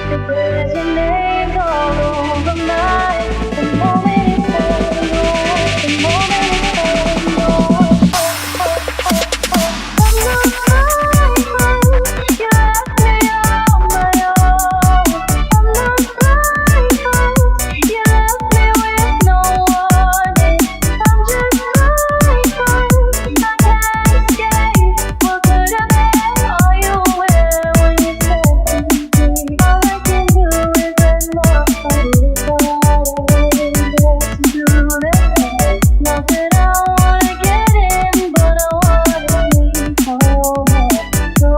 Because your name's all over mine. The moment it falls, the moment it falls, I'm not crying. You left me on my own. I'm not crying. You left me with no warning. I'm just crying. I can't escape. What could have been? Are you aware when you said to me? All I can do is let my heart go. To do that. Not that I wanna get in, but I wanna leave home. So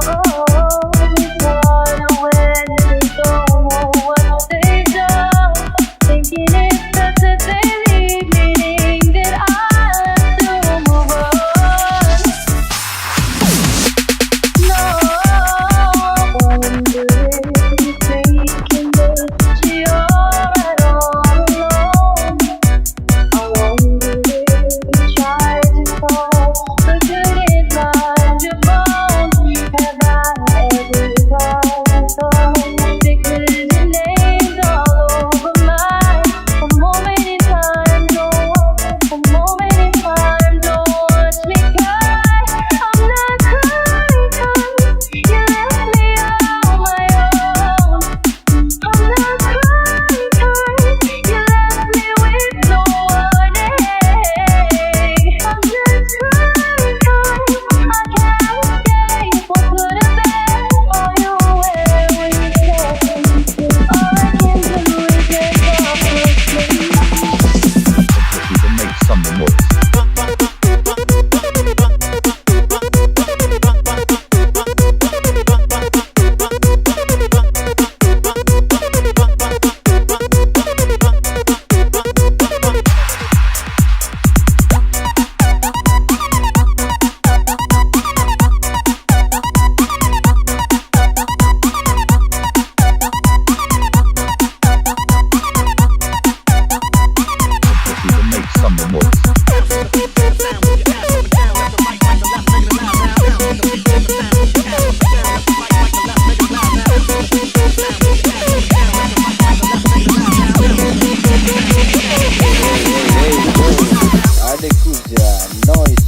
it's hard when they don't know what they done. Thinking it's best that they leave, meaning that I have to move on. No, I wonder if you thinking that you're right all alone. I wonder if you tried to call, but couldn't find your phone. Have I ever cried alone? Because your name's all over mine. A moment in time, a moment in time, don't watch me cry. I'm not crying, you left me on my own. I'm not crying, you left me with no warning. I'm just crying, I can't escape. What could have been? Are you aware when you said to me? All I can do is let my heart go. To make some noise. To make some noise. Alekuja noise.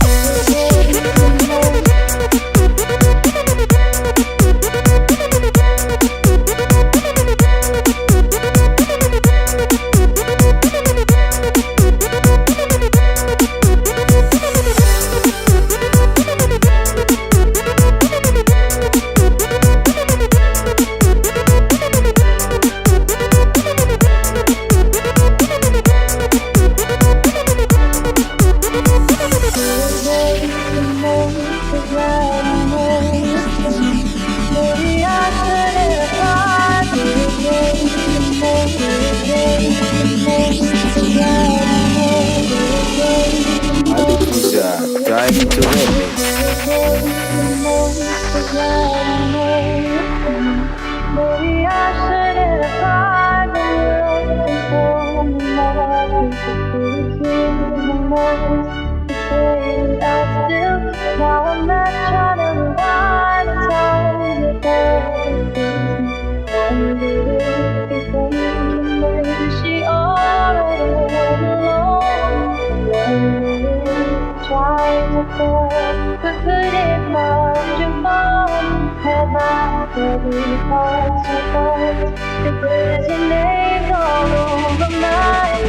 Alekuja trying to remix. Maybe I shouldn't have cried when you told me more. Now I'm not trying to rewind the times that passed. Wonder if you're thinking that she already went alone. Trying to fall, but couldn't find your phone. Have I every part so far? Because your name's all over mine.